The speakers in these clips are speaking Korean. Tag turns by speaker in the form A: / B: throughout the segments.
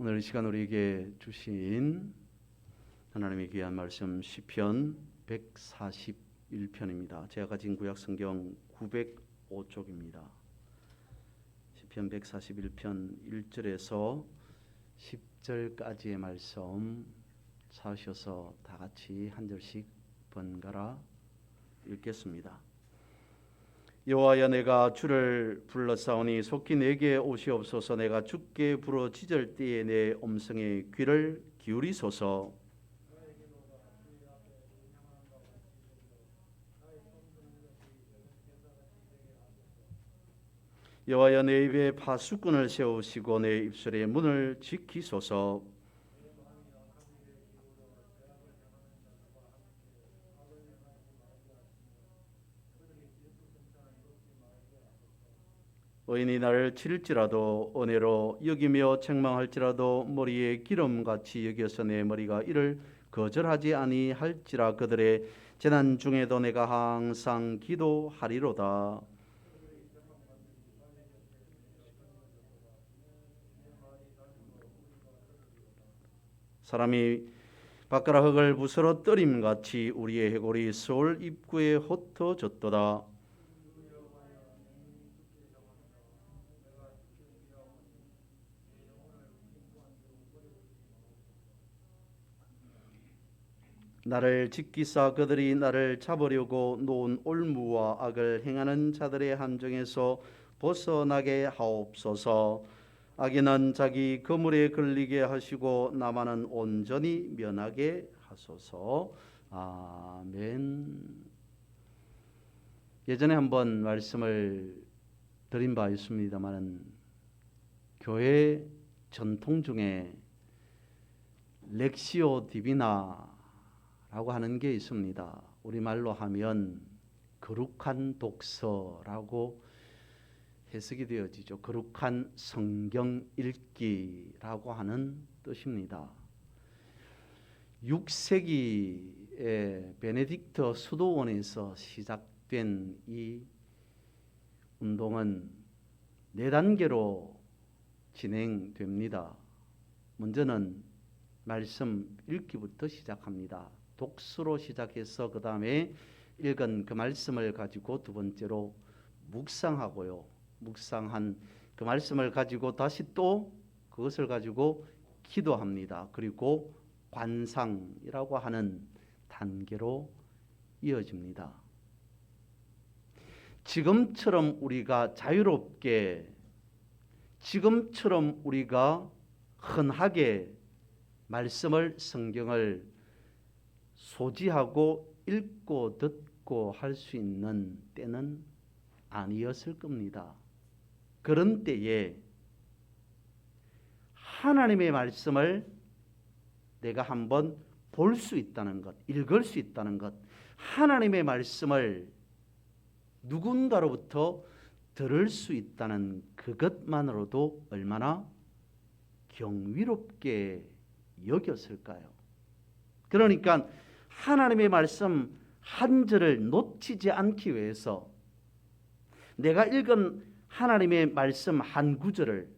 A: 오늘 이 시간 우리에게 주신 하나님의 귀한 말씀 시편 141편입니다. 제가 가진 구약 성경 905쪽입니다. 시편 141편 1절에서 10절까지의 말씀 찾으셔서 다 같이 한 절씩 번갈아 읽겠습니다. 여호와여, 내가 주를 불러싸우니 속히 내게 오시옵소서. 내가 주께 부르짖을 때에 내 음성에 귀를 기울이소서. 여호와여, 내 입에 파수꾼을 세우시고 내 입술의 문을 지키소서. 의인이 나를 치릴지라도 은혜로 여기며 책망할지라도 머리에 기름같이 여겨서 내 머리가 이를 거절하지 아니할지라. 그들의 재난 중에도 내가 항상 기도하리로다. 사람이 바깥 흙을 부스러 떨임같이 우리의 해골이 서울 입구에 흩어졌도다. 나를 지키사 그들이 나를 잡으려고 놓은 올무와 악을 행하는 자들의 함정에서 벗어나게 하옵소서. 악인은 자기 그물에 걸리게 하시고 나만은 온전히 면하게 하소서. 아멘. 예전에 한번 말씀을 드린 바 있습니다만, 교회 전통 중에 렉시오 디비나 라고 하는 게 있습니다. 우리말로 하면 거룩한 독서라고 해석이 되어지죠. 거룩한 성경 읽기라고 하는 뜻입니다. 6세기에 베네딕트 수도원에서 시작된 이 운동은 4단계로 진행됩니다. 먼저는 말씀 읽기부터 시작합니다. 독서로 시작해서 그 다음에 읽은 그 말씀을 가지고 두 번째로 묵상하고요. 묵상한 그 말씀을 가지고 다시 또 그것을 가지고 기도합니다. 그리고 관상이라고 하는 단계로 이어집니다. 지금처럼 우리가 자유롭게, 지금처럼 우리가 흔하게 말씀을, 성경을 소지하고 읽고 듣고 할 수 있는 때는 아니었을 겁니다. 그런 때에 하나님의 말씀을 내가 한번 볼 수 있다는 것, 읽을 수 있다는 것, 하나님의 말씀을 누군가로부터 들을 수 있다는 그것만으로도 얼마나 경이롭게 여겼을까요? 그러니까 하나님의 말씀 한 절을 놓치지 않기 위해서 내가 읽은 하나님의 말씀 한 구절을,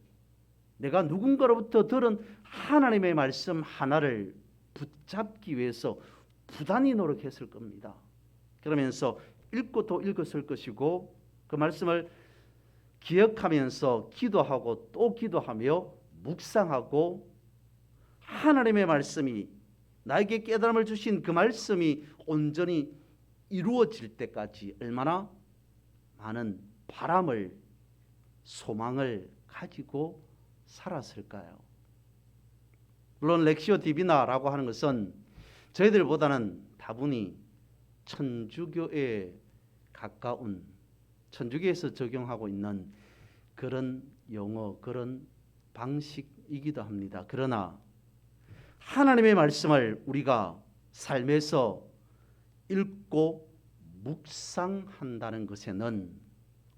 A: 내가 누군가로부터 들은 하나님의 말씀 하나를 붙잡기 위해서 부단히 노력했을 겁니다. 그러면서 읽고 또 읽었을 것이고, 그 말씀을 기억하면서 기도하고 또 기도하며 묵상하고, 하나님의 말씀이, 나에게 깨달음을 주신 그 말씀이 온전히 이루어질 때까지 얼마나 많은 바람을, 소망을 가지고 살았을까요? 물론 렉시오 디비나라고 하는 것은 저희들보다는 다분히 천주교에 가까운, 천주교에서 적용하고 있는 그런 용어, 그런 방식이기도 합니다. 그러나 하나님의 말씀을 우리가 삶에서 읽고 묵상한다는 것에는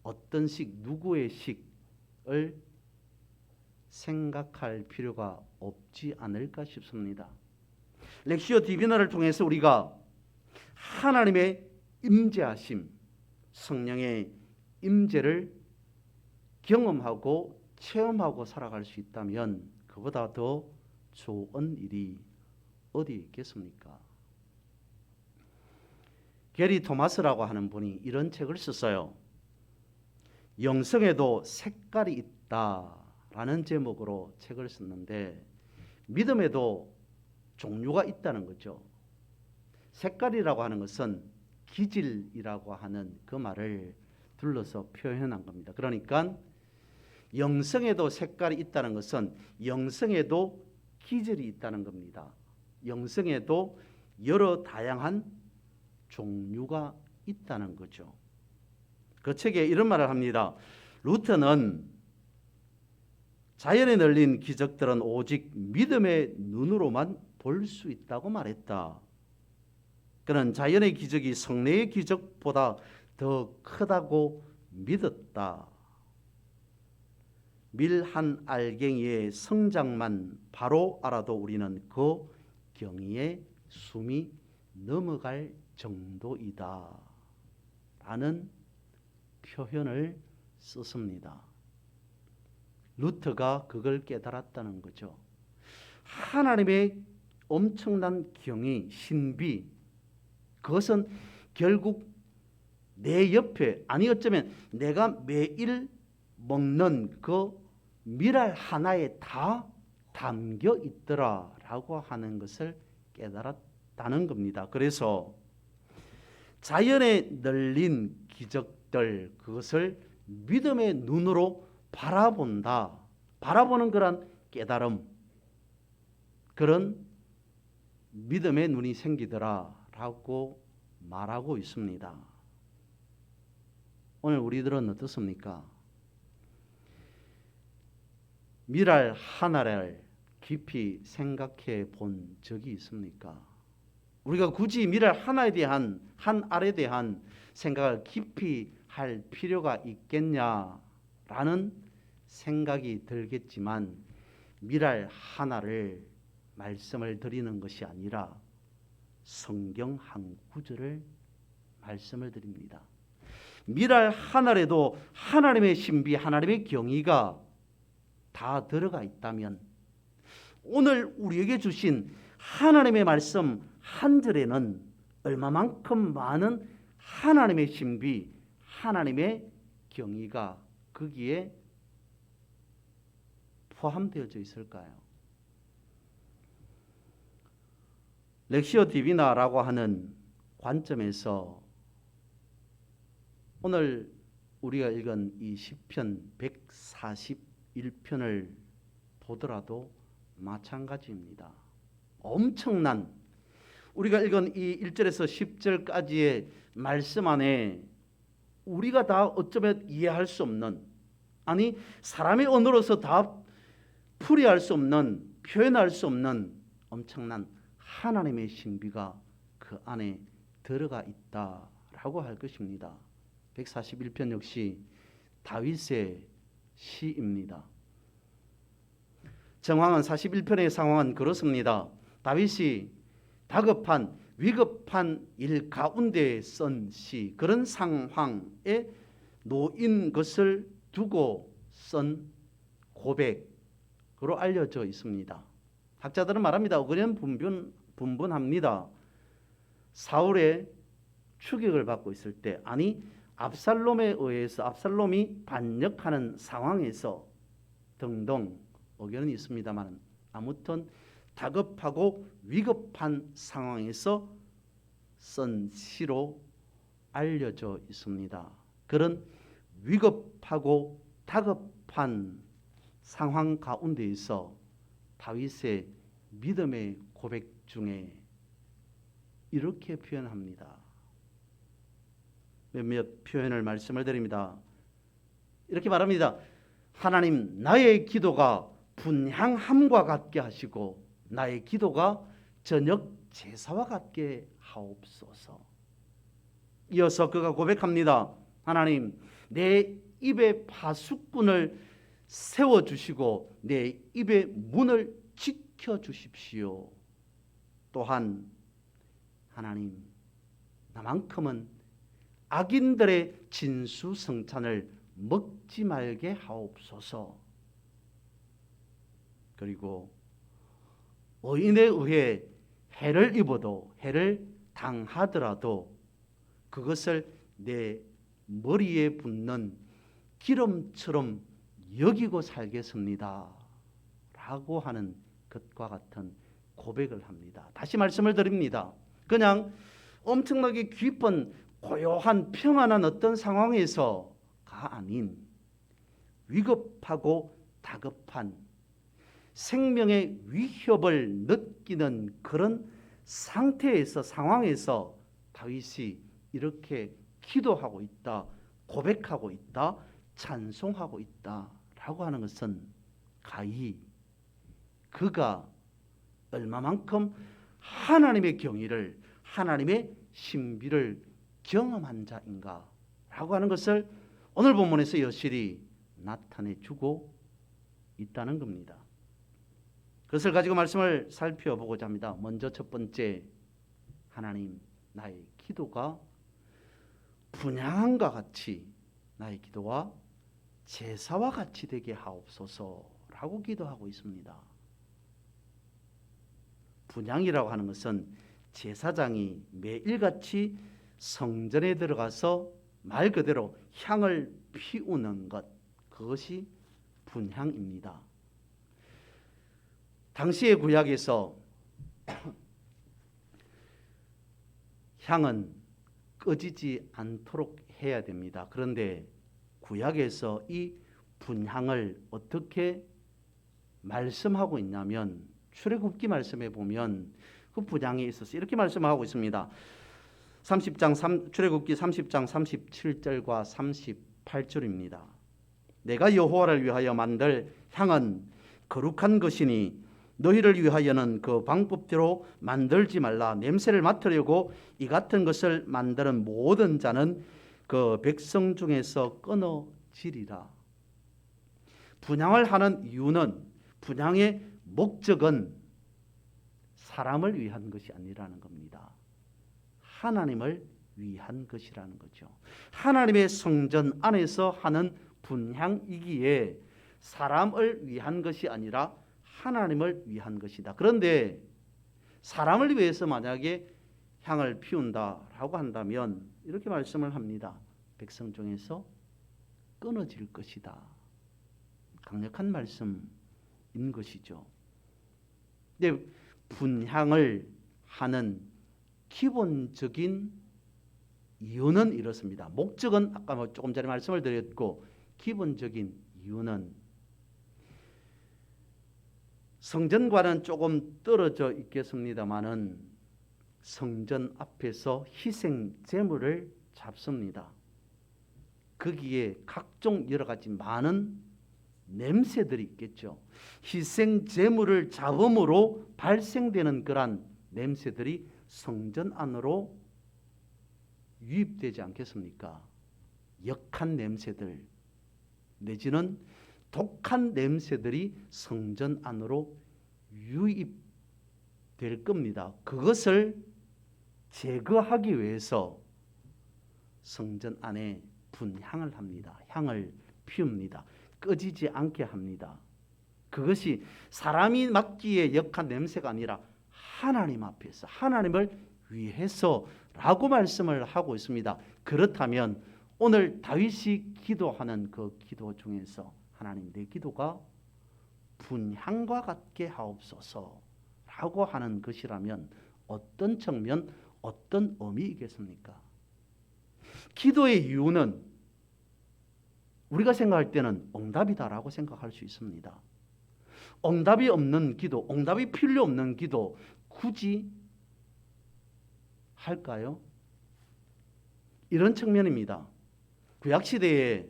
A: 어떤 식, 누구의 식을 생각할 필요가 없지 않을까 싶습니다. 렉시오 디비나를 통해서 우리가 하나님의 임재하심, 성령의 임재를 경험하고 체험하고 살아갈 수 있다면 그보다 더 좋은 일이 어디 있겠습니까? 게리 토마스라고 하는 분이 이런 책을 썼어요. 영성에도 색깔이 있다라는 제목으로 책을 썼는데, 믿음에도 종류가 있다는 거죠. 색깔이라고 하는 것은 기질이라고 하는 그 말을 둘러서 표현한 겁니다. 그러니까 영성에도 색깔이 있다는 것은 영성에도 기질이 있다는 겁니다. 영성에도 여러 다양한 종류가 있다는 거죠. 그 책에 이런 말을 합니다. 루터는 자연에 널린 기적들은 오직 믿음의 눈으로만 볼 수 있다고 말했다. 그는 자연의 기적이 성례의 기적보다 더 크다고 믿었다. 밀 한 알갱이의 성장만 바로 알아도 우리는 그 경이에 숨이 넘어갈 정도이다 라는 표현을 썼습니다. 루터가 그걸 깨달았다는 거죠. 하나님의 엄청난 경이, 신비, 그것은 결국 내 옆에, 아니 어쩌면 내가 매일 먹는 그 밀알 하나에 다 담겨 있더라라고 하는 것을 깨달았다는 겁니다. 그래서 자연에 널린 기적들, 그것을 믿음의 눈으로 바라본다. 바라보는 그런 깨달음, 그런 믿음의 눈이 생기더라라고 말하고 있습니다. 오늘 우리들은 어떻습니까? 밀알 하나를 깊이 생각해 본 적이 있습니까? 우리가 굳이 밀알 하나에 대한, 한 알에 대한 생각을 깊이 할 필요가 있겠냐라는 생각이 들겠지만, 밀알 하나를 말씀을 드리는 것이 아니라 성경 한 구절을 말씀을 드립니다. 밀알 하나에도 하나님의 신비, 하나님의 경의가 다 들어가 있다면, 오늘 우리에게 주신 하나님의 말씀 한 절에는 얼마만큼 많은 하나님의 신비, 하나님의 경의가 거기에 포함되어져 있을까요? 렉시오 디비나라고 하는 관점에서 오늘 우리가 읽은 이 시편 141편을 보더라도 마찬가지입니다. 엄청난, 우리가 읽은 이 1절에서 10절까지의 말씀 안에 우리가 다 어쩌면 이해할 수 없는, 아니 사람의 언어로서 다 풀이할 수 없는, 표현할 수 없는 엄청난 하나님의 신비가 그 안에 들어가 있다라고 할 것입니다. 141편 역시 다윗의 시입니다. 정황은 41편의 상황은 그렇습니다. 다윗이 다급한, 위급한 일 가운데 쓴 시, 그런 상황에 놓인 것을 두고 쓴 고백으로 알려져 있습니다. 학자들은 말합니다. 의견 분분합니다. 사울의 추격을 받고 있을 때, 아니 압살롬에 의해서 압살롬이 반역하는 상황에서 등등 의견은 있습니다만, 아무튼 다급하고 위급한 상황에서 쓴 시로 알려져 있습니다. 그런 위급하고 다급한 상황 가운데에서 다윗의 믿음의 고백 중에 이렇게 표현합니다. 몇몇 표현을 말씀을 드립니다. 이렇게 말합니다. 하나님, 나의 기도가 분향함과 같게 하시고 나의 기도가 저녁 제사와 같게 하옵소서. 이어서 그가 고백합니다. 하나님, 내 입의 파수꾼을 세워주시고 내 입의 문을 지켜주십시오. 또한 하나님, 나만큼은 악인들의 진수성찬을 먹지 말게 하옵소서. 그리고 의인에 의해 해를 입어도, 해를 당하더라도 그것을 내 머리에 붓는 기름처럼 여기고 살겠습니다 라고 하는 것과 같은 고백을 합니다. 다시 말씀을 드립니다. 그냥 엄청나게 깊은 고요한 평안한 어떤 상황에서가 아닌 위급하고 다급한 생명의 위협을 느끼는 그런 상태에서, 상황에서 다윗이 이렇게 기도하고 있다, 고백하고 있다, 찬송하고 있다라고 하는 것은 가히 그가 얼마만큼 하나님의 경의를, 하나님의 신비를 경험한 자인가라고 하는 것을 오늘 본문에서 여실히 나타내 주고 있다는 겁니다. 그것을 가지고 말씀을 살펴보고자 합니다. 먼저 첫 번째, 하나님, 나의 기도가 분향함과 같이, 나의 기도와 제사와 같이 되게 하옵소서라고 기도하고 있습니다. 분향이라고 하는 것은 제사장이 매일같이 성전에 들어가서 말 그대로 향을 피우는 것, 그것이 분향입니다. 당시의 구약에서 향은 꺼지지 않도록 해야 됩니다. 그런데 구약에서 이 분향을 어떻게 말씀하고 있냐면 출애굽기 말씀에 보면 그 분향에 있어서 이렇게 말씀하고 있습니다. 출애굽기 30장 37절과 38절입니다. 내가 여호와를 위하여 만들 향은 거룩한 것이니 너희를 위하여는 그 방법대로 만들지 말라. 냄새를 맡으려고 이 같은 것을 만드는 모든 자는 그 백성 중에서 끊어지리라. 분향을 하는 이유는, 분향의 목적은 사람을 위한 것이 아니라는 겁니다. 하나님을 위한 것이라는 거죠. 하나님의 성전 안에서 하는 분향이기에 사람을 위한 것이 아니라 하나님을 위한 것이다. 그런데 사람을 위해서 만약에 향을 피운다라고 한다면 이렇게 말씀을 합니다. 백성 중에서 끊어질 것이다. 강력한 말씀인 것이죠. 근데 분향을 하는 기본적인 이유는 이렇습니다. 목적은 아까 조금 전에 말씀을 드렸고, 기본적인 이유는 성전과는 조금 떨어져 있겠습니다마는 성전 앞에서 희생 제물을 잡습니다. 거기에 각종 여러 가지 많은 냄새들이 있겠죠. 희생 제물을 잡음으로 발생되는 그러한 냄새들이 성전 안으로 유입되지 않겠습니까? 역한 냄새들 내지는 독한 냄새들이 성전 안으로 유입될 겁니다. 그것을 제거하기 위해서 성전 안에 분향을 합니다. 향을 피웁니다. 꺼지지 않게 합니다. 그것이 사람이 맡기에 역한 냄새가 아니라 하나님 앞에서, 하나님을 위해서라고 말씀을 하고 있습니다. 그렇다면 오늘 다윗이 기도하는 그 기도 중에서 하나님, 내 기도가 분향과 같게 하옵소서라고 하는 것이라면 어떤 측면, 어떤 의미이겠습니까? 기도의 이유는 우리가 생각할 때는 응답이다라고 생각할 수 있습니다. 응답이 없는 기도, 응답이 필요 없는 기도 굳이 할까요? 이런 측면입니다. 구약시대에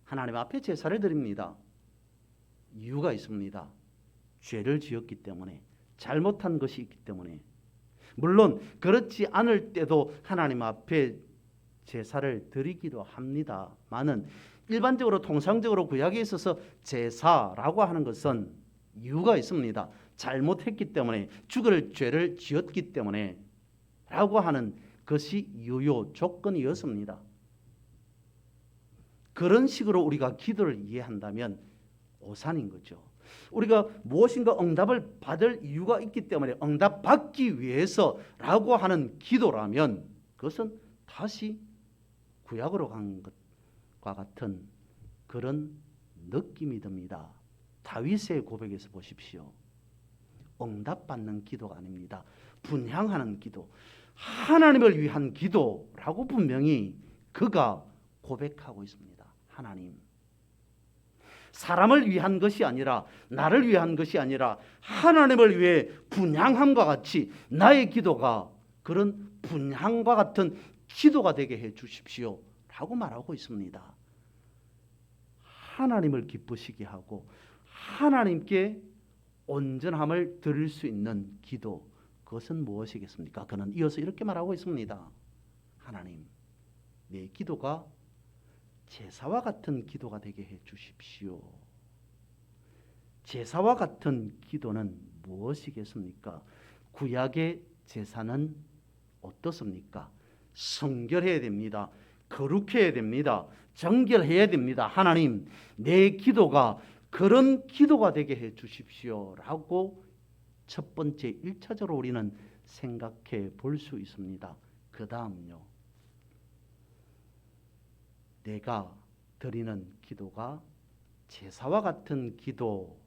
A: 하나님 앞에 제사를 드립니다. 이유가 있습니다. 죄를 지었기 때문에, 잘못한 것이 있기 때문에. 물론 그렇지 않을 때도 하나님 앞에 제사를 드리기도 합니다만은 일반적으로 통상적으로 구약에 있어서 제사라고 하는 것은 이유가 있습니다. 잘못했기 때문에, 죽을 죄를 지었기 때문에 라고 하는 것이 유효 조건이었습니다. 그런 식으로 우리가 기도를 이해한다면 오산인 거죠. 우리가 무엇인가 응답을 받을 이유가 있기 때문에 응답받기 위해서라고 하는 기도라면 그것은 다시 구약으로 간 것과 같은 그런 느낌이 듭니다. 다윗의 고백에서 보십시오. 응답받는 기도가 아닙니다. 분향하는 기도, 하나님을 위한 기도라고 분명히 그가 고백하고 있습니다. 하나님, 사람을 위한 것이 아니라, 나를 위한 것이 아니라 하나님을 위해 분향함과 같이 나의 기도가 그런 분향과 같은 기도가 되게 해 주십시오 라고 말하고 있습니다. 하나님을 기쁘시게 하고 하나님께 온전함을 드릴 수 있는 기도, 그것은 무엇이겠습니까? 그는 이어서 이렇게 말하고 있습니다. 하나님, 내 기도가 제사와 같은 기도가 되게 해 주십시오. 제사와 같은 기도는 무엇이겠습니까? 구약의 제사는 어떻습니까? 성결해야 됩니다. 거룩해야 됩니다. 정결해야 됩니다. 하나님, 내 기도가 그런 기도가 되게 해 주십시오 라고 첫 번째 1차적으로 우리는 생각해 볼 수 있습니다. 그 다음요, 내가 드리는 기도가 제사와 같은 기도라고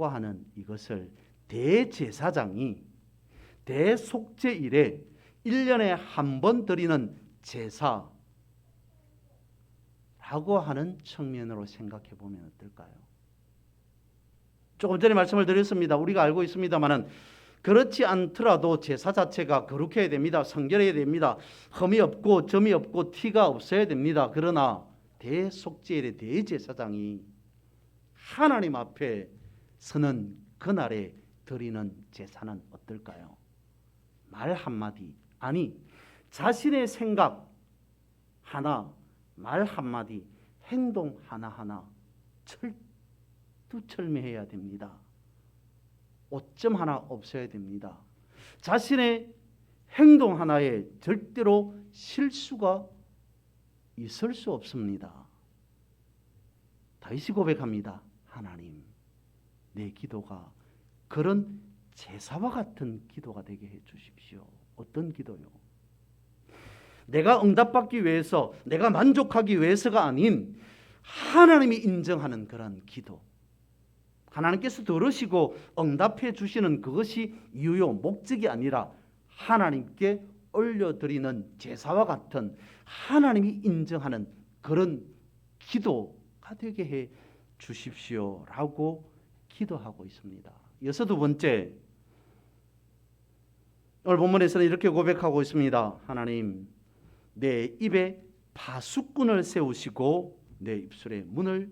A: 하는 이것을 대제사장이 대속죄일에 1년에 한 번 드리는 제사라고 하는 측면으로 생각해 보면 어떨까요? 조금 전에 말씀을 드렸습니다. 우리가 알고 있습니다만은 그렇지 않더라도 제사 자체가 거룩해야 됩니다. 성결해야 됩니다. 흠이 없고 점이 없고 티가 없어야 됩니다. 그러나 대속죄일의 대제사장이 하나님 앞에 서는 그날에 드리는 제사는 어떨까요? 말 한마디, 아니 자신의 생각 하나, 말 한마디, 행동 하나하나 철두철미해야 됩니다. 오점 하나 없어야 됩니다. 자신의 행동 하나에 절대로 실수가 있을 수 없습니다. 다윗이 고백합니다. 하나님, 내 기도가 그런 제사와 같은 기도가 되게 해 주십시오. 어떤 기도요? 내가 응답받기 위해서, 내가 만족하기 위해서가 아닌 하나님이 인정하는 그런 기도, 하나님께서 들으시고 응답해 주시는 그것이 이유요, 목적이 아니라 하나님께 올려드리는 제사와 같은 하나님이 인정하는 그런 기도가 되게 해 주십시오라고 기도하고 있습니다. 여섯 두 번째, 오늘 본문에서는 이렇게 고백하고 있습니다. 하나님, 내 입에 파수꾼을 세우시고 내 입술의 문을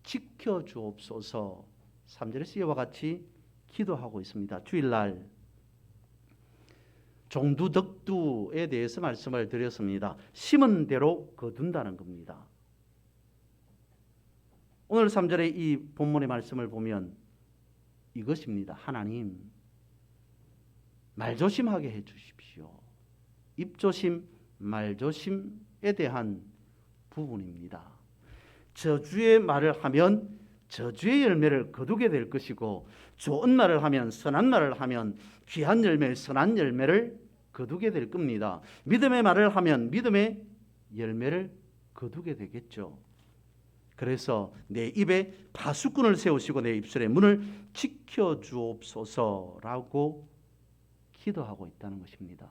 A: 지켜주옵소서. 3절에서 이와 같이 기도하고 있습니다. 주일날 종두덕두에 대해서 말씀을 드렸습니다. 심은 대로 거둔다는 겁니다. 오늘 3절의 이 본문의 말씀을 보면 이것입니다. 하나님, 말조심하게 해주십시오. 입조심, 말조심에 대한 부분입니다. 저주의 말을 하면 저주의 열매를 거두게 될 것이고, 좋은 말을 하면, 선한 말을 하면 귀한 열매, 선한 열매를 거두게 될 겁니다. 믿음의 말을 하면 믿음의 열매를 거두게 되겠죠. 그래서 내 입에 파수꾼을 세우시고 내 입술의 문을 지켜주옵소서라고 기도하고 있다는 것입니다.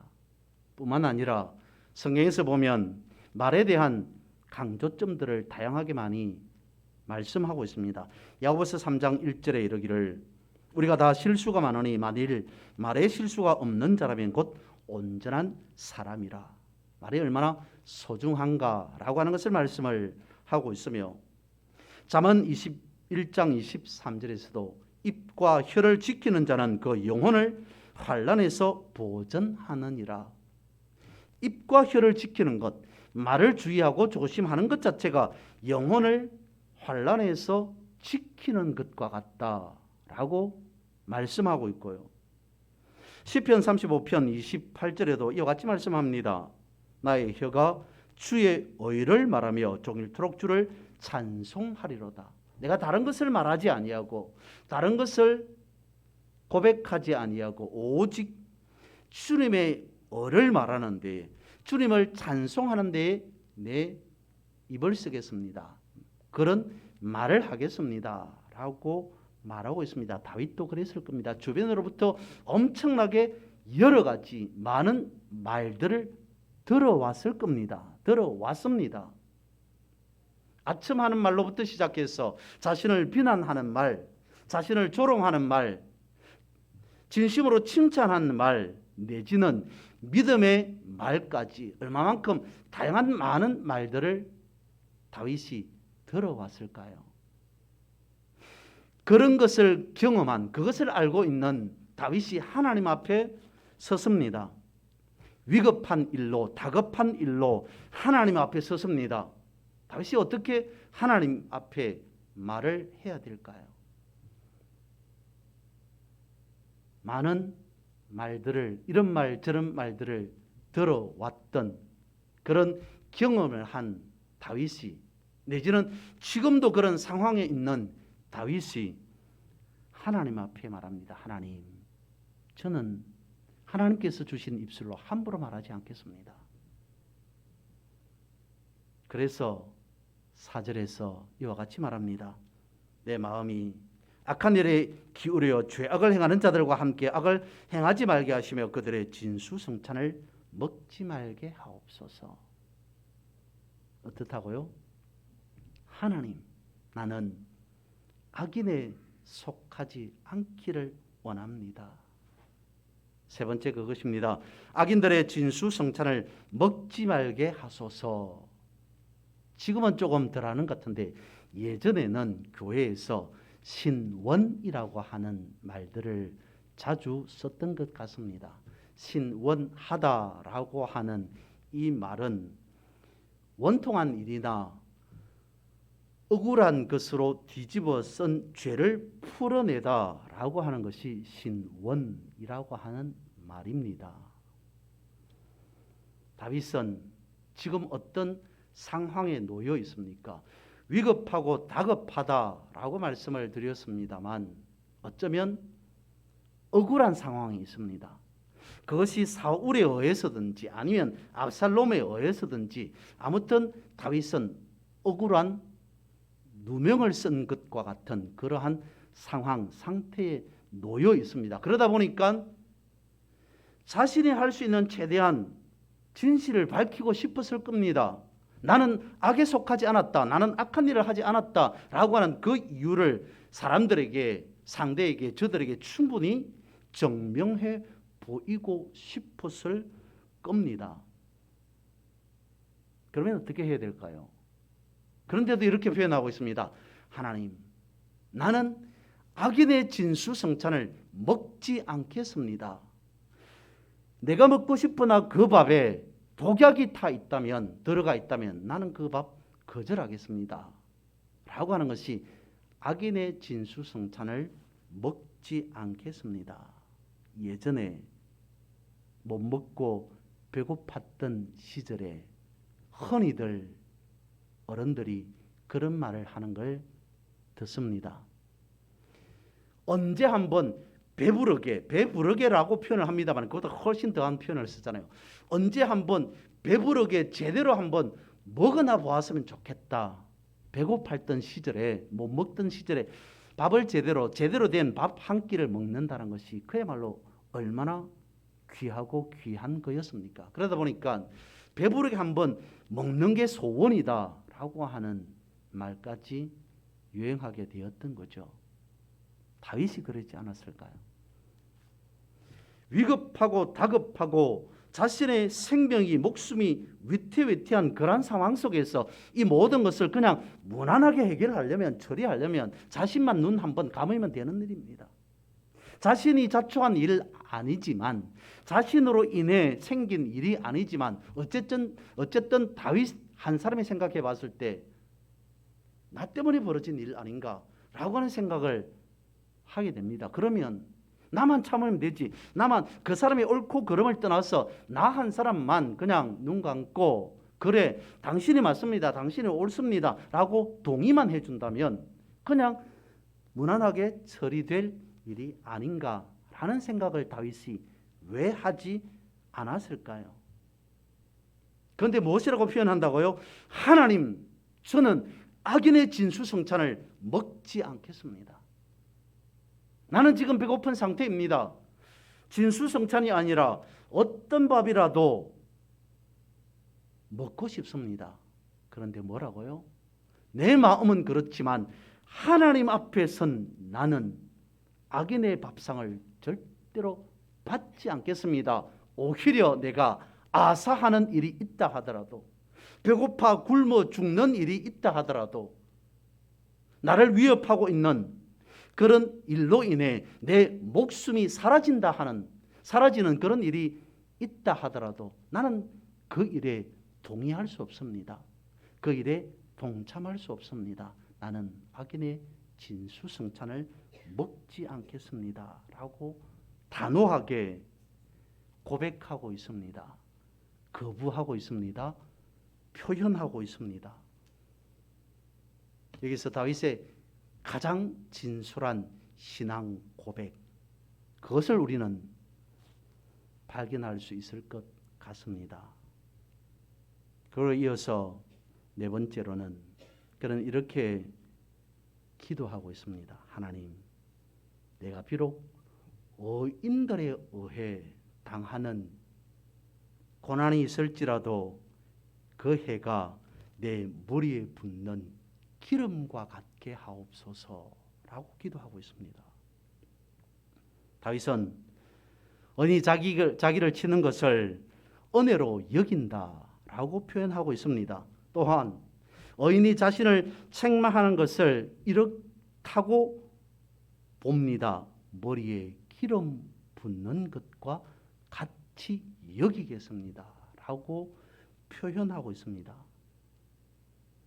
A: 뿐만 아니라 성경에서 보면 말에 대한 강조점들을 다양하게 많이 말씀하고 있습니다. 야고보서 3장 1절에 이르기를 우리가 다 실수가 많으니 만일 말에 실수가 없는 자라면 곧 온전한 사람이라. 말이 얼마나 소중한가라고 하는 것을 말씀을 하고 있으며, 잠언 21장 23절에서도 입과 혀를 지키는 자는 그 영혼을 환난에서 보전하느니라. 입과 혀를 지키는 것, 말을 주의하고 조심하는 것 자체가 영혼을 환난에서 지키는 것과 같다라고 말씀하고 있고요. 시편 35편 28절에도 이와 같이 말씀합니다. 나의 혀가 주의 의를 말하며 종일토록 주를 찬송하리로다. 내가 다른 것을 말하지 아니하고 다른 것을 고백하지 아니하고 오직 주님의 어를 말하는데 주님을 찬송하는 데에 내 입을 쓰겠습니다. 그런 말을 하겠습니다. 라고 말하고 있습니다. 다윗도 그랬을 겁니다. 주변으로부터 엄청나게 여러 가지 많은 말들을 들어왔을 겁니다. 들어왔습니다. 아첨하는 말로부터 시작해서 자신을 비난하는 말, 자신을 조롱하는 말, 진심으로 칭찬하는 말, 내지는 믿음의 말까지 얼마만큼 다양한 많은 말들을 다윗이 들어왔을까요? 그런 것을 경험한, 그것을 알고 있는 다윗이 하나님 앞에 섰습니다. 위급한 일로, 다급한 일로 하나님 앞에 섰습니다. 다윗이 어떻게 하나님 앞에 말을 해야 될까요? 많은 말들을, 이런 말 저런 말들을 들어왔던 그런 경험을 한 다윗이, 내지는 지금도 그런 상황에 있는 다윗이 하나님 앞에 말합니다. 하나님, 저는 하나님께서 주신 입술로 함부로 말하지 않겠습니다. 그래서 4절에서 이와 같이 말합니다. 내 마음이 악한 일에 기울여 죄악을 행하는 자들과 함께 악을 행하지 말게 하시며 그들의 진수성찬을 먹지 말게 하옵소서. 어떻다고요? 하나님, 나는 악인에 속하지 않기를 원합니다. 세 번째 그것입니다. 악인들의 진수성찬을 먹지 말게 하소서. 지금은 조금 덜하는 것 같은데 예전에는 교회에서 신원이라고 하는 말들을 자주 썼던 것 같습니다. 신원하다라고 하는 이 말은 원통한 일이나 억울한 것으로 뒤집어 쓴 죄를 풀어내다라고 하는 것이 신원이라고 하는 말입니다. 다윗은 지금 어떤 상황에 놓여 있습니까? 위급하고 다급하다라고 말씀을 드렸습니다만 어쩌면 억울한 상황이 있습니다. 그것이 사울에 의해서든지 아니면 압살롬에 의해서든지 아무튼 다윗은 억울한 누명을 쓴 것과 같은 그러한 상황, 상태에 놓여 있습니다. 그러다 보니까 자신이 할 수 있는 최대한 진실을 밝히고 싶었을 겁니다. 나는 악에 속하지 않았다. 나는 악한 일을 하지 않았다. 라고 하는 그 이유를 사람들에게, 상대에게, 저들에게 충분히 증명해 보이고 싶었을 겁니다. 그러면 어떻게 해야 될까요? 그런데도 이렇게 표현하고 있습니다. 하나님, 나는 악인의 진수성찬을 먹지 않겠습니다. 내가 먹고 싶으나 그 밥에 독약이 타 있다면, 들어가 있다면 나는 그 밥 거절하겠습니다. 라고 하는 것이 악인의 진수성찬을 먹지 않겠습니다. 예전에 못 먹고 배고팠던 시절에 흔히들 어른들이 그런 말을 하는 걸 듣습니다. 언제 한번 배부르게라고 표현을 합니다만 그것보다 훨씬 더한 표현을 쓰잖아요. 언제 한번 배부르게 제대로 한번 먹어나 보았으면 좋겠다. 배고팠던 시절에, 못 먹던 시절에 밥을 제대로 된 밥 한 끼를 먹는다는 것이 그야말로 얼마나 귀하고 귀한 거였습니까? 그러다 보니까 배부르게 한번 먹는 게 소원이다 라고 하는 말까지 유행하게 되었던 거죠. 다윗이 그러지 않았을까요? 위급하고 다급하고 자신의 생명이, 목숨이 위태위태한 그런 상황 속에서 이 모든 것을 그냥 무난하게 해결하려면, 처리하려면 자신만 눈 한번 감으면 되는 일입니다. 자신이 자초한 일 아니지만, 자신으로 인해 생긴 일이 아니지만 어쨌든 다윗 한 사람이 생각해 봤을 때 나 때문에 벌어진 일 아닌가 라고 하는 생각을 하게 됩니다. 그러면 나만 참으면 되지. 나만, 그 사람이 옳고 그름을 떠나서 나 한 사람만 그냥 눈 감고 그래 당신이 맞습니다. 당신이 옳습니다. 라고 동의만 해준다면 그냥 무난하게 처리될 일이 아닌가라는 생각을 다윗이 왜 하지 않았을까요? 그런데 무엇이라고 표현한다고요? 하나님, 저는 악인의 진수성찬을 먹지 않겠습니다. 나는 지금 배고픈 상태입니다. 진수성찬이 아니라 어떤 밥이라도 먹고 싶습니다. 그런데 뭐라고요? 내 마음은 그렇지만 하나님 앞에선 나는 악인의 밥상을 절대로 받지 않겠습니다. 오히려 내가 아사하는 일이 있다 하더라도, 배고파 굶어 죽는 일이 있다 하더라도, 나를 위협하고 있는 그런 일로 인해 내 목숨이 사라지는 그런 일이 있다 하더라도 나는 그 일에 동의할 수 없습니다. 그 일에 동참할 수 없습니다. 나는 악인의 진수성찬을 먹지 않겠습니다. 라고 단호하게 고백하고 있습니다. 거부하고 있습니다. 표현하고 있습니다. 여기서 다윗의 가장 진솔한 신앙 고백, 그것을 우리는 발견할 수 있을 것 같습니다. 그리고 이어서 네 번째로는 그는 이렇게 기도하고 있습니다. 하나님, 내가 비록 의인들에 의해 당하는 고난이 있을지라도 그 해가 내 머리에 붓는 기름과 같게 하옵소서라고 기도하고 있습니다. 다윗은 언이 자기를 치는 것을 은혜로 여긴다라고 표현하고 있습니다. 또한 의인이 자신을 책망하는 것을 이렇다고 봅니다. 머리에 기름 붓는 것과 같이 여기겠습니다. 라고 표현하고 있습니다.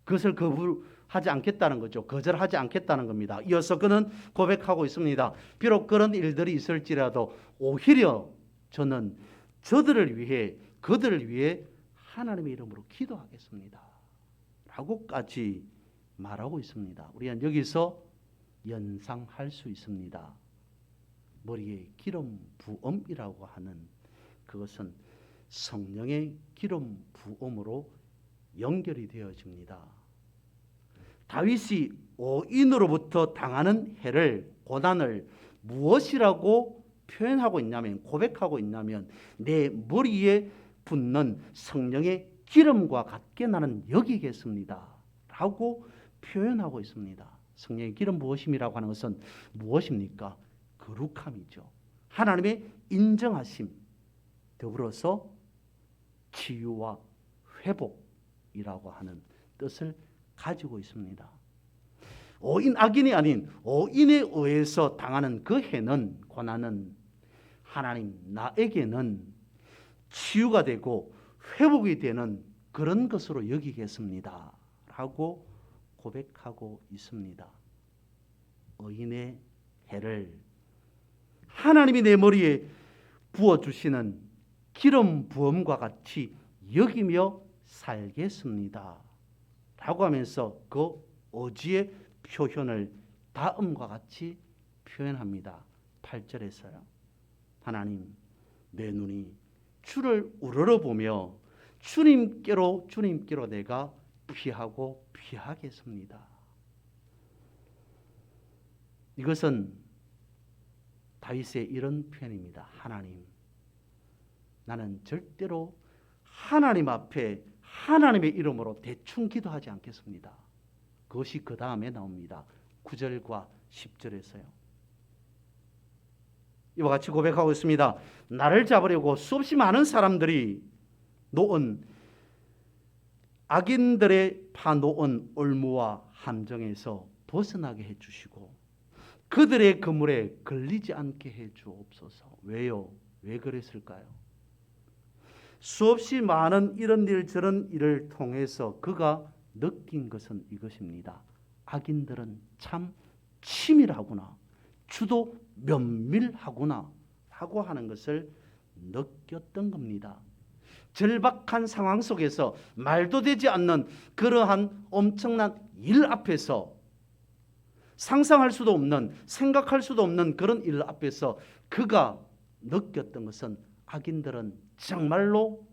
A: 그것을 거부하지 않겠다는 거죠. 거절하지 않겠다는 겁니다. 이어서 그는 고백하고 있습니다. 비록 그런 일들이 있을지라도 오히려 저는 그들을 위해 하나님의 이름으로 기도하겠습니다. 라고까지 말하고 있습니다. 우리는 여기서 연상할 수 있습니다. 머리에 기름 부음이라고 하는 그것은 성령의 기름 부음으로 연결이 되어집니다. 다윗이 의인으로부터 당하는 해를, 고난을 무엇이라고 표현하고 있냐면, 고백하고 있냐면 내 머리에 붓는 성령의 기름과 같게 나는 여기겠습니다. 라고 표현하고 있습니다. 성령의 기름 부으심이라고 하는 것은 무엇입니까? 거룩함이죠. 하나님의 인정하심, 더불어서 치유와 회복이라고 하는 뜻을 가지고 있습니다. 악인이 아닌 의인에 의해서 당하는 그 해는, 고난은 하나님 나에게는 치유가 되고 회복이 되는 그런 것으로 여기겠습니다. 라고 고백하고 있습니다. 의인의 해를 하나님이 내 머리에 부어주시는 기름 부음과 같이 여기며 살겠습니다. 라고 하면서 그 의지의 표현을 다음과 같이 표현합니다. 8절에서요. 하나님, 내 눈이 주를 우러러보며 주님께로 내가 피하겠습니다. 이것은 다윗의 이런 표현입니다. 하나님, 나는 절대로 하나님 앞에 하나님의 이름으로 대충 기도하지 않겠습니다. 그것이 그 다음에 나옵니다. 9절과 10절에서요. 이와 같이 고백하고 있습니다. 나를 잡으려고 수없이 많은 사람들이 놓은 악인들의 파놓은 올무와 함정에서 벗어나게 해주시고 그들의 그물에 걸리지 않게 해주옵소서. 왜요? 왜 그랬을까요? 수없이 많은 이런 일 저런 일을 통해서 그가 느낀 것은 이것입니다. 악인들은 참 치밀하구나, 주도 면밀하구나 라고 하는 것을 느꼈던 겁니다. 절박한 상황 속에서 말도 되지 않는 그러한 엄청난 일 앞에서 상상할 수도 없는, 생각할 수도 없는 그런 일 앞에서 그가 느꼈던 것은 악인들은 정말로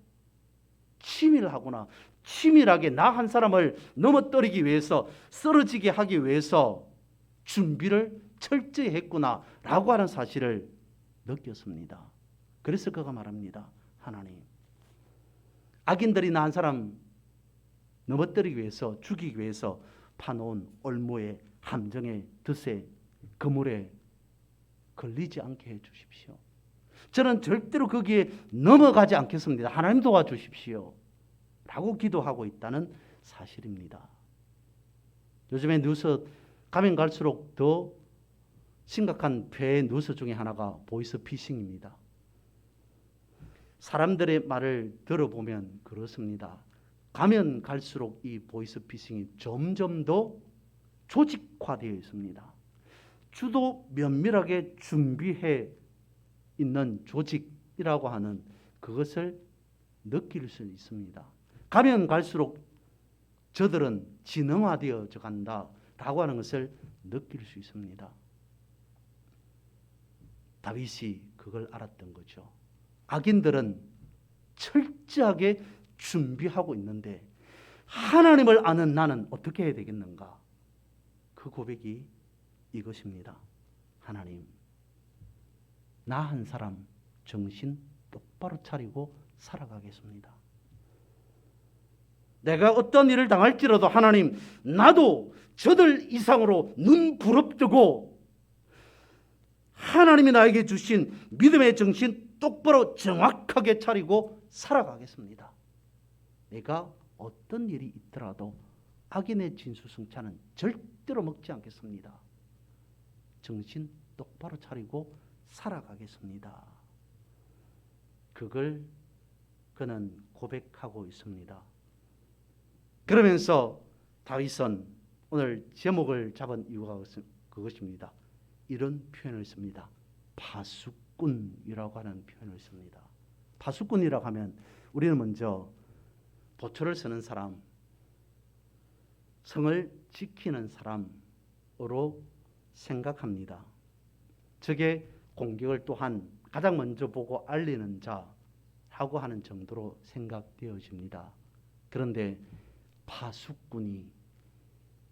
A: 치밀하게 나 한 사람을 넘어뜨리기 위해서, 쓰러지게 하기 위해서 준비를 철저히 했구나 라고 하는 사실을 느꼈습니다. 그래서 그가 말합니다. 하나님, 악인들이 나 한 사람 넘어뜨리기 위해서, 죽이기 위해서 파놓은 올무에, 함정에, 덫에, 그물에 걸리지 않게 해주십시오. 저는 절대로 거기에 넘어가지 않겠습니다. 하나님 도와주십시오 라고 기도하고 있다는 사실입니다. 요즘에 뉴스 가면 갈수록 더 심각한 폐 뉴스 중에 하나가 보이스피싱입니다. 사람들의 말을 들어보면 그렇습니다. 가면 갈수록 이 보이스피싱이 점점 더 조직화되어 있습니다. 주도 면밀하게 준비해 있는 조직이라고 하는 그것을 느낄 수 있습니다. 가면 갈수록 저들은 지능화되어져 간다라고 하는 것을 느낄 수 있습니다. 다윗이 그걸 알았던 거죠. 악인들은 철저하게 준비하고 있는데 하나님을 아는 나는 어떻게 해야 되겠는가? 그 고백이 이것입니다. 하나님, 나 한 사람 정신 똑바로 차리고 살아가겠습니다. 내가 어떤 일을 당할지라도 하나님, 나도 저들 이상으로 눈 부릅뜨고 하나님이 나에게 주신 믿음의 정신 똑바로 정확하게 차리고 살아가겠습니다. 내가 어떤 일이 있더라도 악인의 진수성찬은 절대로 먹지 않겠습니다. 정신 똑바로 차리고 살아가겠습니다. 그걸 그는 고백하고 있습니다. 그러면서 다윗은 오늘 제목을 잡은 이유가 그것입니다. 이런 표현을 씁니다. 파수꾼이라고 하는 표현을 씁니다. 파수꾼이라고 하면 우리는 먼저 보초를 서는 사람, 성을 지키는 사람으로 생각합니다. 적의 공격을 또한 가장 먼저 보고 알리는 자라고 하는 정도로 생각되어집니다. 그런데 파수꾼이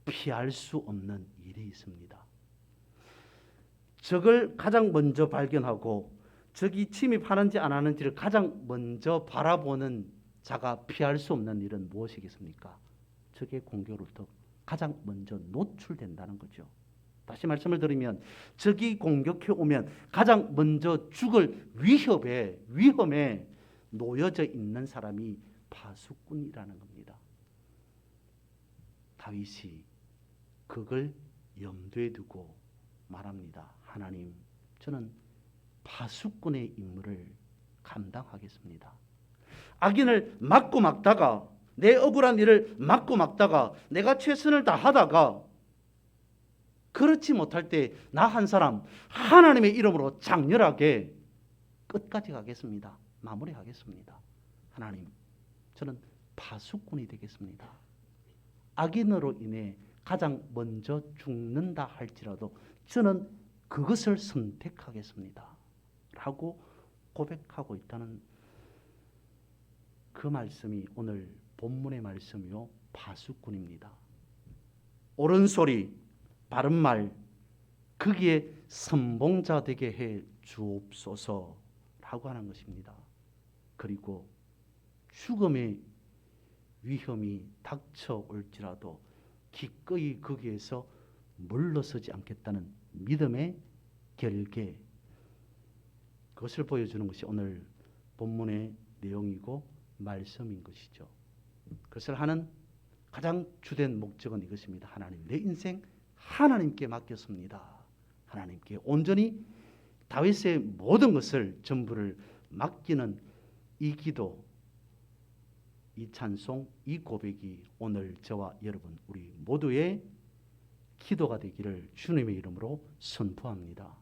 A: 피할 수 없는 일이 있습니다. 적을 가장 먼저 발견하고 적이 침입하는지 안 하는지를 가장 먼저 바라보는 자가 피할 수 없는 일은 무엇이겠습니까? 적의 공격으로부터 가장 먼저 노출된다는 거죠. 다시 말씀을 드리면 적이 공격해 오면 가장 먼저 죽을 위험에 놓여져 있는 사람이 파수꾼이라는 겁니다. 다윗이 그걸 염두에 두고 말합니다. 하나님, 저는 파수꾼의 임무를 감당하겠습니다. 악인을 막고 막다가, 내 억울한 일을 막고 막다가, 내가 최선을 다하다가 그렇지 못할 때 나 한 사람 하나님의 이름으로 장렬하게 끝까지 가겠습니다. 마무리하겠습니다. 하나님, 저는 파수꾼이 되겠습니다. 악인으로 인해 가장 먼저 죽는다 할지라도 저는 그것을 선택하겠습니다. 라고 고백하고 있다는 그 말씀이 오늘 본문의 말씀이요, 파수꾼입니다. 옳은 소리, 바른 말, 거기에 선봉자 되게 해 주옵소서라고 하는 것입니다. 그리고 죽음의 위험이 닥쳐올지라도 기꺼이 거기에서 물러서지 않겠다는 믿음의 결계, 그것을 보여주는 것이 오늘 본문의 내용이고 말씀인 것이죠. 그것을 하는 가장 주된 목적은 이것입니다. 하나님, 내 인생 하나님께 맡겼습니다. 하나님께 온전히 다윗의 모든 것을 전부를 맡기는 이 기도, 이 찬송, 이 고백이 오늘 저와 여러분 우리 모두의 기도가 되기를 주님의 이름으로 선포합니다.